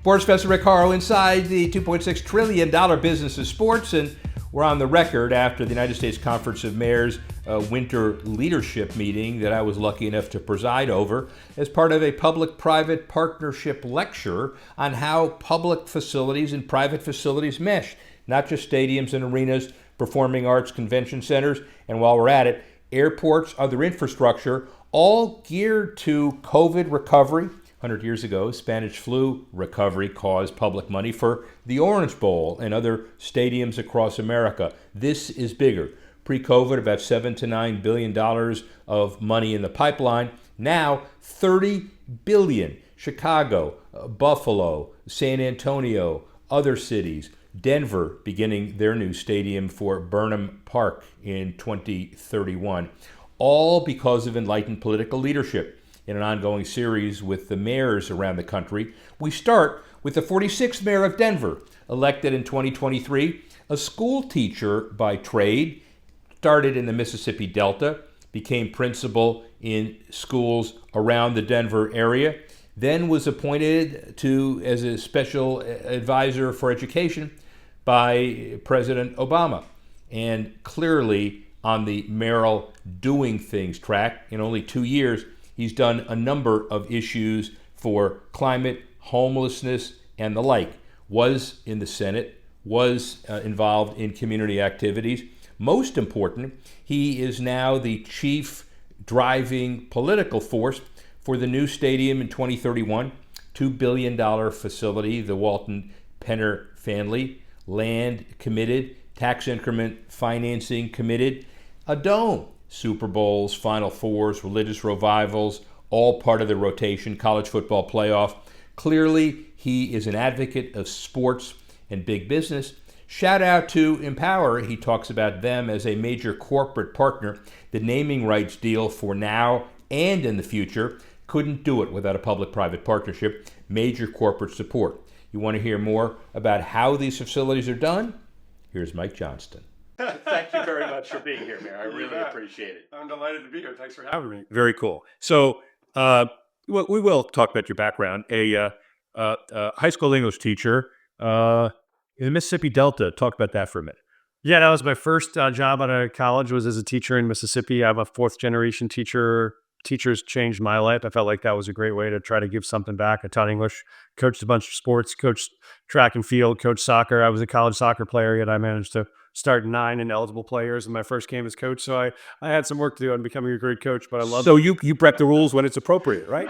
Sports Professor Rick Horrow inside the $2.6 trillion business of sports, and we're on the record after the United States Conference of Mayors winter leadership meeting that I was lucky enough to preside over as part of a public-private partnership lecture on how public facilities and private facilities mesh, not just stadiums and arenas, performing arts, convention centers, and while we're at it, airports, other infrastructure, all geared to COVID recovery. 100 years ago, Spanish flu recovery caused public money for the Orange Bowl and other stadiums across America. This is bigger. Pre-COVID, about $7 to $9 billion of money in the pipeline. Now, $30 billion. Chicago, Buffalo, San Antonio, other cities. Denver beginning their new stadium for Burnham Park in 2031. All because of enlightened political leadership. In an ongoing series with the mayors around the country, we start with the 46th mayor of Denver, elected in 2023, a school teacher by trade, started in the Mississippi Delta, became principal in schools around the Denver area, then was appointed as a special advisor for education by President Obama, and clearly on the mayoral doing things track. In only 2 years, he's done a number of issues for climate, homelessness, and the like. Was in the Senate, was involved in community activities. Most important, he is now the chief driving political force for the new stadium in 2031, $2 billion facility, the Walton family, land committed, tax increment financing committed, a dome. Super Bowls, Final Fours, religious revivals, all part of the rotation, college football playoff. Clearly, he is an advocate of sports and big business. Shout out to Empower. He talks about them as a major corporate partner. The naming rights deal for now and in the future. Couldn't do it without a public-private partnership. Major corporate support. You want to hear more about how these facilities are done? Here's Mike Johnston. Thank you very much for being here, Mayor. I really appreciate it. I'm delighted to be here. Thanks for having me. Very cool. So we will talk about your background. A high school English teacher in the Mississippi Delta. Talk about that for a minute. Yeah, that was my first job out of college, was as a teacher in Mississippi. I'm a fourth generation teacher. Teachers changed my life. I felt like that was a great way to try to give something back. I taught English, coached a bunch of sports, coached track and field, coached soccer. I was a college soccer player, yet I managed to start 9 ineligible players in my first game as coach. So I had some work to do on becoming a great coach, but I love it. So you prep the rules when it's appropriate, right?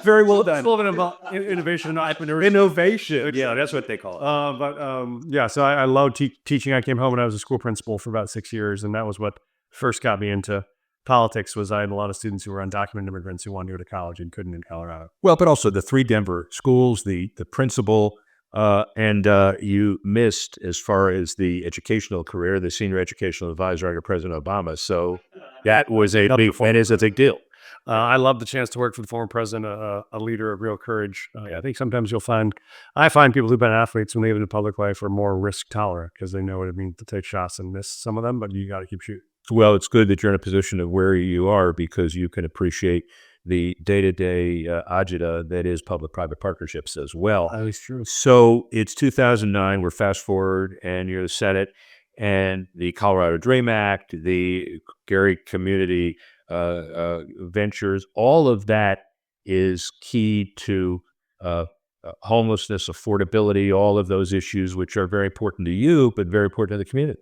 Very well done. It's a little bit of innovation and entrepreneurship. Innovation. Yeah, that's what they call it. So I love teaching. I came home and I was a school principal for about 6 years, and that was what first got me into politics. Was I had a lot of students who were undocumented immigrants who wanted to go to college and couldn't in Colorado. Well, but also the 3 Denver schools, the principal, and you missed as far as the educational career, the senior educational advisor under President Obama. So that was a big deal. I love the chance to work for the former president, a leader of real courage. I think sometimes I find people who've been athletes when they live in the public life are more risk tolerant because they know what it means to take shots and miss some of them, but you got to keep shooting. Well, it's good that you're in a position of where you are because you can appreciate the day-to-day agita that is public-private partnerships as well. That is true. So it's 2009, we're fast forward, and you're the Senate, and the Colorado Dream Act, the Gary Community Ventures, all of that is key to homelessness, affordability, all of those issues which are very important to you, but very important to the community.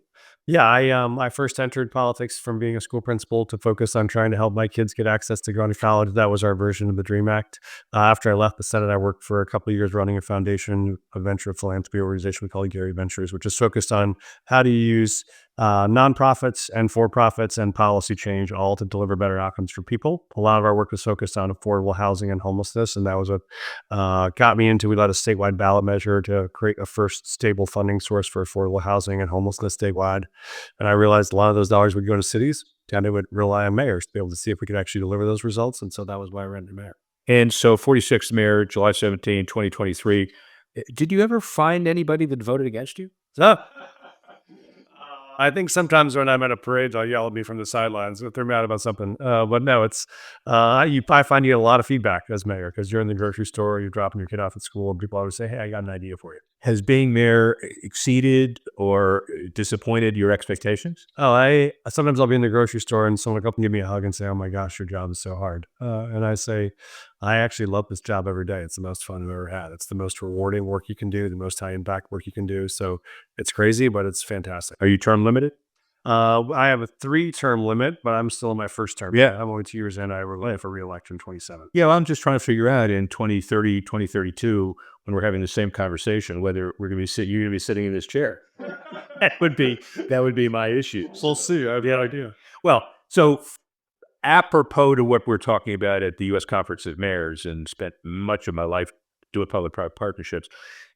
Yeah, I first entered politics from being a school principal to focus on trying to help my kids get access to going to college. That was our version of the DREAM Act. After I left the Senate, I worked for a couple of years running a foundation, a venture philanthropy organization we call Gary Ventures, which is focused on how to use nonprofits and for-profits and policy change all to deliver better outcomes for people. A lot of our work was focused on affordable housing and homelessness, and that was what got me into, we led a statewide ballot measure to create a first stable funding source for affordable housing and homelessness statewide. And I realized a lot of those dollars would go to cities, and it would rely on mayors to be able to see if we could actually deliver those results. And so that was why I ran for mayor. And so 46th mayor, July 17, 2023. Did you ever find anybody that voted against you? I think sometimes when I'm at a parade, they'll yell at me from the sidelines if they're mad about something. But no, I find you get a lot of feedback as mayor because you're in the grocery store, you're dropping your kid off at school, and people always say, "Hey, I got an idea for you." Has being mayor exceeded or disappointed your expectations? Oh, I sometimes I'll be in the grocery store and someone will come and give me a hug and say, "Oh my gosh, your job is so hard." And I say, "I actually love this job every day. It's the most fun I've ever had. It's the most rewarding work you can do, the most high impact work you can do. So it's crazy, but it's fantastic." Are you term limited? I have a 3-term limit, but I'm still in my first term. Yeah. I'm only 2 years in. I run for re-election in 27. Yeah, well, I'm just trying to figure out in 2030, 2032, when we're having the same conversation, whether you're going to be sitting in this chair. That would be my issue. We'll see. I have no idea. Well, so apropos to what we're talking about at the U.S. Conference of Mayors, and spent much of my life doing public-private partnerships.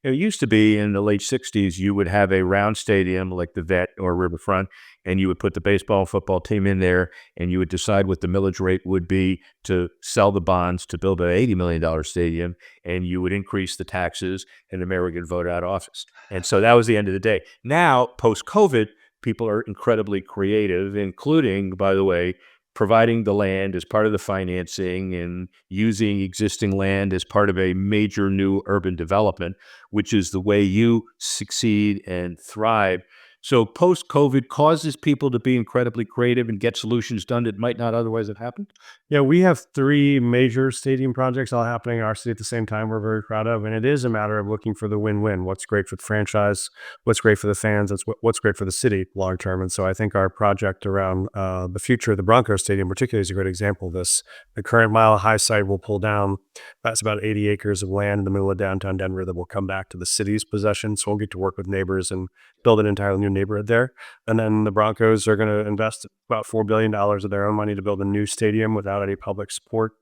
It used to be in the late 60s, you would have a round stadium like the Vet or Riverfront, and you would put the baseball and football team in there, and you would decide what the millage rate would be to sell the bonds to build an $80 million stadium, and you would increase the taxes, and the mayor would get voted out of office. And so that was the end of the day. Now, post-COVID, people are incredibly creative, including, by the way, providing the land as part of the financing and using existing land as part of a major new urban development, which is the way you succeed and thrive. So post-COVID causes people to be incredibly creative and get solutions done that might not otherwise have happened. Yeah, we have 3 major stadium projects all happening in our city at the same time. We're very proud of, and it is a matter of looking for the win-win. What's great for the franchise? What's great for the fans? What's great for the city long term. And so I think our project around the future of the Broncos Stadium, particularly, is a great example of this. The current Mile High site will pull down. That's about 80 acres of land in the middle of downtown Denver that will come back to the city's possession. So we'll get to work with neighbors and build an entirely new neighborhood there. And then the Broncos are going to invest about $4 billion of their own money to build a new stadium without any public support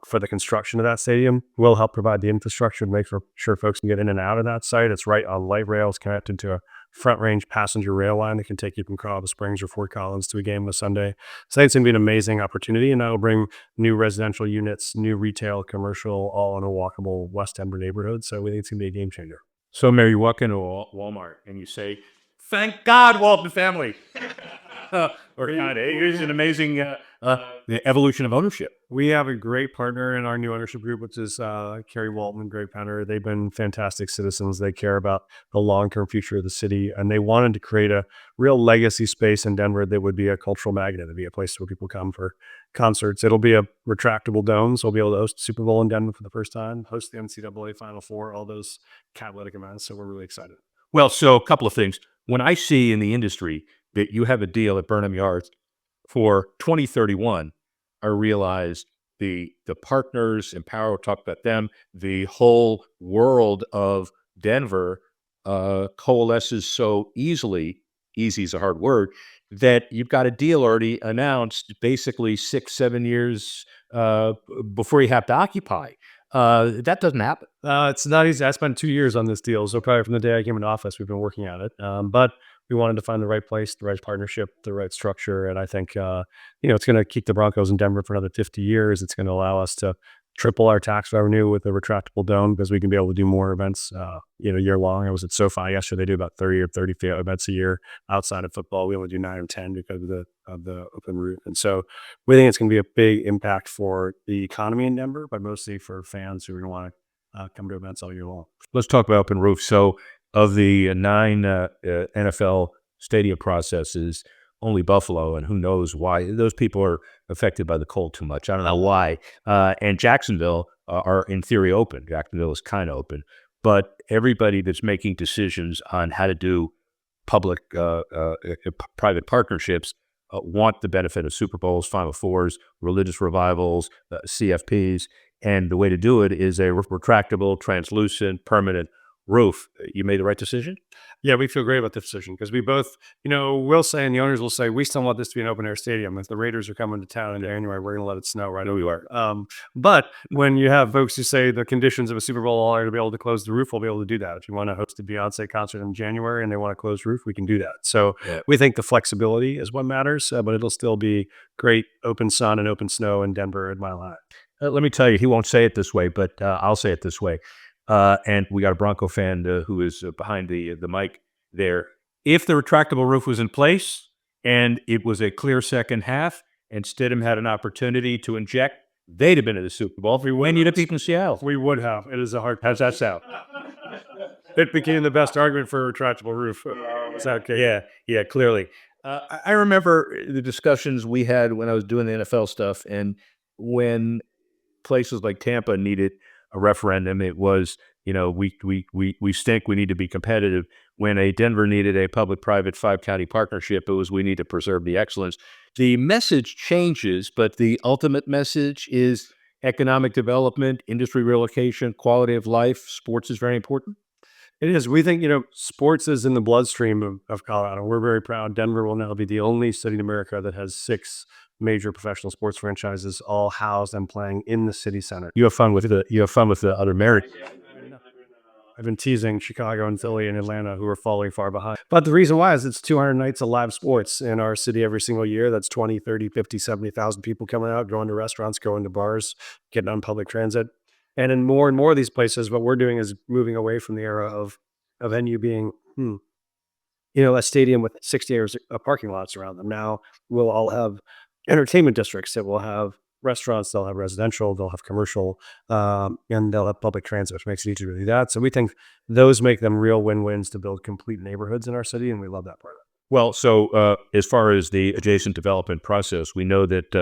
for the construction of that stadium. We'll help provide the infrastructure to make sure folks can get in and out of that site. It's right on light rails connected to a front range passenger rail line that can take you from Colorado Springs or Fort Collins to a game on a Sunday. So it's going to be an amazing opportunity, and that will bring new residential units, new retail, commercial, all in a walkable West Denver neighborhood. So we think it's going to be a game changer. So, Mayor, you walk into Walmart and you say, "Thank God, Walton Family." Or not. It is an amazing the evolution of ownership. We have a great partner in our new ownership group, which is Kerry Walton and Greg Penner. They've been fantastic citizens. They care about the long-term future of the city, and they wanted to create a real legacy space in Denver that would be a cultural magnet. It'd be a place where people come for concerts. It'll be a retractable dome, so we'll be able to host the Super Bowl in Denver for the first time, host the NCAA Final Four, all those catalytic events. So we're really excited. Well, so a couple of things. When I see in the industry that you have a deal at Burnham Yards for 2031, I realize the partners, Empower, we'll talk about them, the whole world of Denver coalesces so easy is a hard word, that you've got a deal already announced basically 6-7 years before you have to occupy. That doesn't happen. It's not easy. I spent 2 years on this deal, so probably from the day I came into office, we've been working at it. But we wanted to find the right place, the right partnership, the right structure, and I think it's going to keep the Broncos in Denver for another 50 years. It's going to allow us to triple our tax revenue with a retractable dome because we can be able to do more events, year long. I was at SoFi yesterday. They do about 30 or 30 events a year outside of football. We only do 9 or 10 because of the open roof. And so we think it's going to be a big impact for the economy in Denver, but mostly for fans who are going to want to come to events all year long. Let's talk about open roof. So of the 9 NFL stadium processes, only Buffalo, and who knows why, those people are affected by the cold too much. I don't know why. And Jacksonville are in theory open. Jacksonville is kind of open. But everybody that's making decisions on how to do public private partnerships want the benefit of Super Bowls, Final Fours, religious revivals, CFPs. And the way to do it is a retractable, translucent, permanent roof. You made the right decision? Yeah, we feel great about the decision because we both, we'll say, and the owners will say, we still want this to be an open air stadium. If the Raiders are coming to town in January, we're going to let it snow, right? I know you are. But when you have folks who say the conditions of a Super Bowl are to be able to close the roof, we'll be able to do that. If you want to host a Beyonce concert in January and they want to close roof, we can do that. So we think the flexibility is what matters, but it'll still be great open sun and open snow in Denver at Mile High. Let me tell you, he won't say it this way, but I'll say it this way. And we got a Bronco fan who is behind the mic there. If the retractable roof was in place and it was a clear second half and Stidham had an opportunity to inject, they'd have been in the Super Bowl. And you'd have beaten Seattle. We would have. It is a hard. How's that sound? It became the best argument for a retractable roof. Is that okay? Yeah, clearly. I remember the discussions we had when I was doing the NFL stuff, and when places like Tampa needed a referendum, it was, we stink, we need to be competitive. When a Denver needed a public-private 5-county partnership, it was we need to preserve the excellence. The message changes, but the ultimate message is economic development, industry relocation, quality of life. Sports is very important. It is. We think, sports is in the bloodstream of Colorado. We're very proud. Denver will now be the only city in America that has 6 major professional sports franchises, all housed and playing in the city center. You have fun with the other merit. I've been teasing Chicago and Philly and Atlanta, who are falling far behind. But the reason why is it's 200 nights of live sports in our city every single year. That's 20, 30, 50, 70,000 people coming out, going to restaurants, going to bars, getting on public transit. And in more and more of these places, what we're doing is moving away from the era of a venue being, a stadium with 60 acres of parking lots around them. Now we'll all have entertainment districts that will have restaurants, they'll have residential, they'll have commercial, and they'll have public transit, which makes it easier to do that. So we think those make them real win-wins to build complete neighborhoods in our city, and we love that part of it. Well, so as far as the adjacent development process, we know that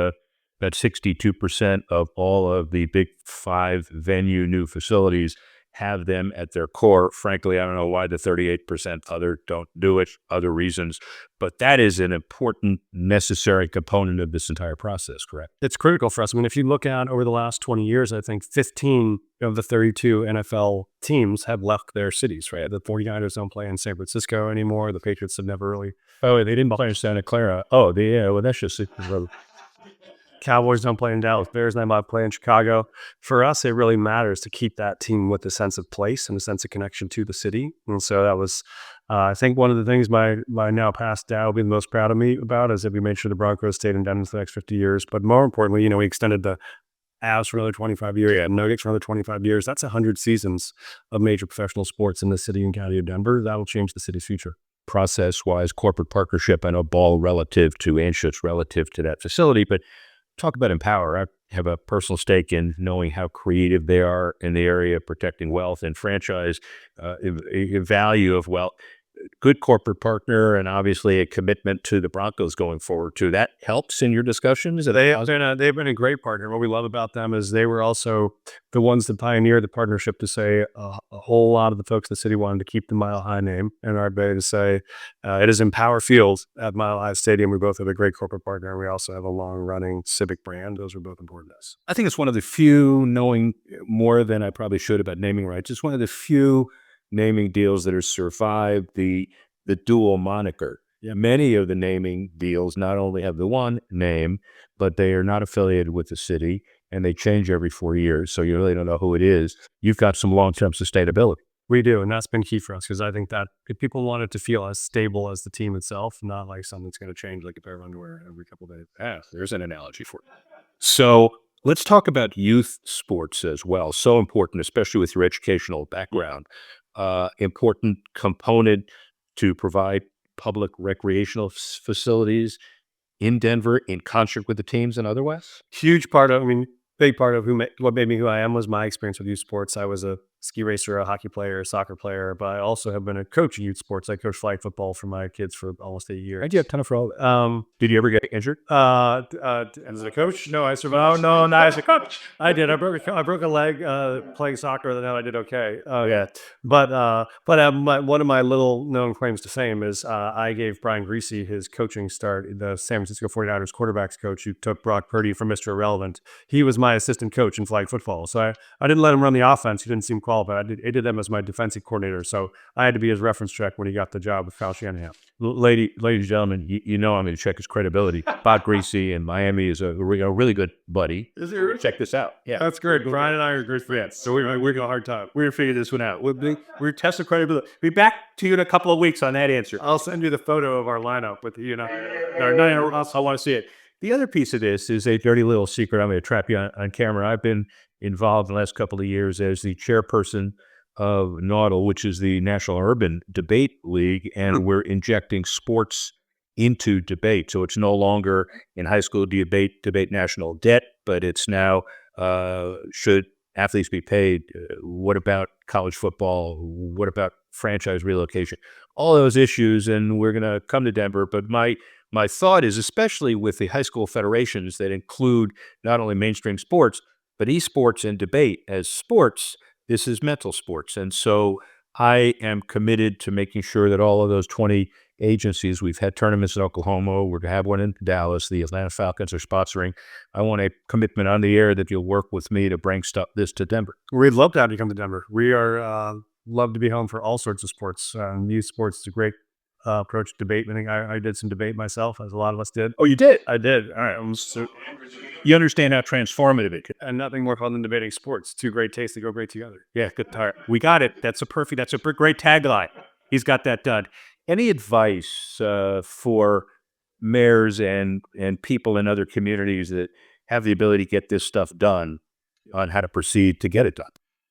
that 62% of all of the big 5 venue new facilities have them at their core. Frankly, I don't know why the 38% other don't do it, other reasons, but that is an important, necessary component of this entire process, correct? It's critical for us. I mean, if you look at over the last 20 years, I think 15 of the 32 NFL teams have left their cities, right? The 49ers don't play in San Francisco anymore. The Patriots have never really. Oh, they didn't play in Santa Clara. Oh, well, that's just Cowboys don't play in Dallas. Bears might play in Chicago. For us, it really matters to keep that team with a sense of place and a sense of connection to the city. And so that was, I think, one of the things my now past dad will be the most proud of me about is that we made sure the Broncos stayed in Denver for the next 50 years. But more importantly, we extended the Avs for another 25 years, Nuggets for another 25 years. That's 100 seasons of major professional sports in the city and county of Denver. That will change the city's future. Process-wise, corporate partnership, I know Ball relative to Anschutz relative to that facility, but talk about Empower. I have a personal stake in knowing how creative they are in the area of protecting wealth and franchise value of wealth. Good corporate partner and obviously a commitment to the Broncos going forward too. That helps in your discussions? They've been a great partner. What we love about them is they were also the ones that pioneered the partnership to say a whole lot of the folks in the city wanted to keep the Mile High name, and our ability to say it is Empower Field at Mile High Stadium. We both have a great corporate partner, and we also have a long-running civic brand. Those are both important to us. I think it's one of the few, knowing more than I probably should about naming rights, it's one of the few naming deals that have survived the dual moniker. Yeah. Many of the naming deals not only have the one name, but they are not affiliated with the city, and they change every 4 years, so you really don't know who it is. You've got some long-term sustainability. We do, and that's been key for us because I think that if people want it to feel as stable as the team itself, not like something that's going to change like a pair of underwear every couple of days. Yeah, there's an analogy for it. So let's talk about youth sports as well. So important, especially with your educational background. Important component to provide public recreational facilities in Denver in concert with the teams and otherwise? Huge part of, big part of what made me who I am was my experience with youth sports. I was a ski racer, a hockey player, a soccer player, but I also have been a coach in youth sports. I coached flag football for my kids for almost 8 years. How'd you have time for all that? Did you ever get injured? As a coach? No, I survived. No, not as a coach. I did. I broke a leg playing soccer. Then I did okay. Oh yeah. But one of my little known claims to fame is I gave Brian Griese his coaching start, the San Francisco 49ers quarterbacks coach who took Brock Purdy from Mr. Irrelevant. He was my assistant coach in flag football. So I didn't let him run the offense. He didn't seem qualified. I did them as my defensive coordinator. So I had to be his reference check when he got the job with Kyle Shanahan. Ladies and gentlemen, you know I'm going to check his credibility. Bob Griese in Miami is a really good buddy. Is he really? Check this out. Yeah, that's great. Brian and I are great friends, so we're going to have a hard time. We're going to figure this one out. We're testing credibility. Be back to you in a couple of weeks on that answer. I'll send you the photo of our lineup with I want to see it. The other piece of this is a dirty little secret. I'm going to trap you on camera. I've been involved in the last couple of years as the chairperson of NAUDL, which is the National Urban Debate League, and we're injecting sports into debate. So it's no longer in high school debate national debt, but it's now should athletes be paid? What about college football? What about franchise relocation? All those issues, and we're going to come to Denver. But my thought is, especially with the high school federations that include not only mainstream sports, but esports and debate as sports, this is mental sports. And so I am committed to making sure that all of those 20 agencies, we've had tournaments in Oklahoma, we're going to have one in Dallas, the Atlanta Falcons are sponsoring. I want a commitment on the air that you'll work with me to bring this to Denver. We'd love to have you come to Denver. We are love to be home for all sorts of sports. Youth sports is a great approach to debate. I think I did some debate myself, as a lot of us did. Oh, you did? I did. All right. So you understand how transformative it can. And nothing more fun than debating sports. Two great tastes that go great together. Yeah, good tire. We got it. That's a great tagline. He's got that done. Any advice for mayors and people in other communities that have the ability to get this stuff done on how to proceed to get it done?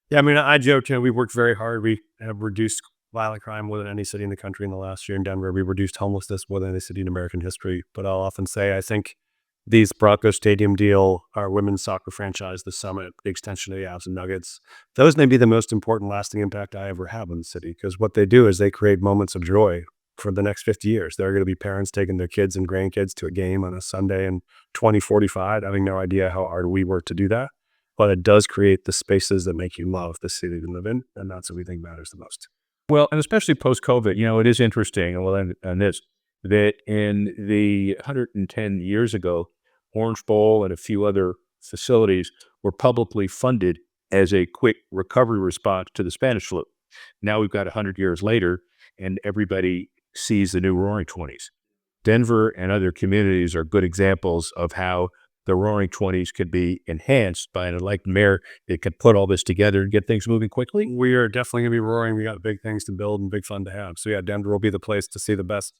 Yeah, I mean, I joke, we've worked very hard. We have reduced violent crime more than any city in the country in the last year in Denver. We reduced homelessness more than any city in American history. But I'll often say, I think these Broncos Stadium deal, our women's soccer franchise, the Summit, the extension of the Avs and Nuggets, those may be the most important lasting impact I ever have in the city, because what they do is they create moments of joy for the next 50 years. There are going to be parents taking their kids and grandkids to a game on a Sunday in 2045, having no idea how hard we work to do that. But it does create the spaces that make you love the city to live in, and that's what we think matters the most. Well, and especially post-COVID, it is interesting, and we'll end on this, that in the 110 years ago, Orange Bowl and a few other facilities were publicly funded as a quick recovery response to the Spanish flu. Now we've got 100 years later, and everybody sees the new Roaring Twenties. Denver and other communities are good examples of how the Roaring Twenties could be enhanced by an elected mayor that can put all this together and get things moving quickly. We are definitely going to be roaring. We got big things to build and big fun to have. So yeah, Denver will be the place to see the best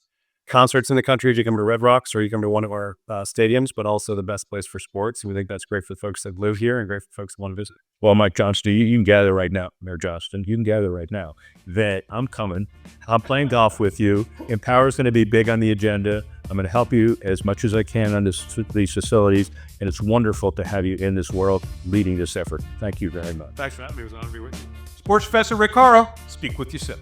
concerts in the country as you come to Red Rocks or you come to one of our stadiums, but also the best place for sports. And we think that's great for the folks that live here and great for folks that want to visit. Well, Mike Johnston, you can gather right now, Mayor Johnston, you can gather right now that I'm coming. I'm playing golf with you. Empower is going to be big on the agenda. I'm going to help you as much as I can on these facilities, and it's wonderful to have you in this world leading this effort. Thank you very much. Thanks for having me. It was an honor to be with you. Sports Professor Rick Caro, speak with you soon.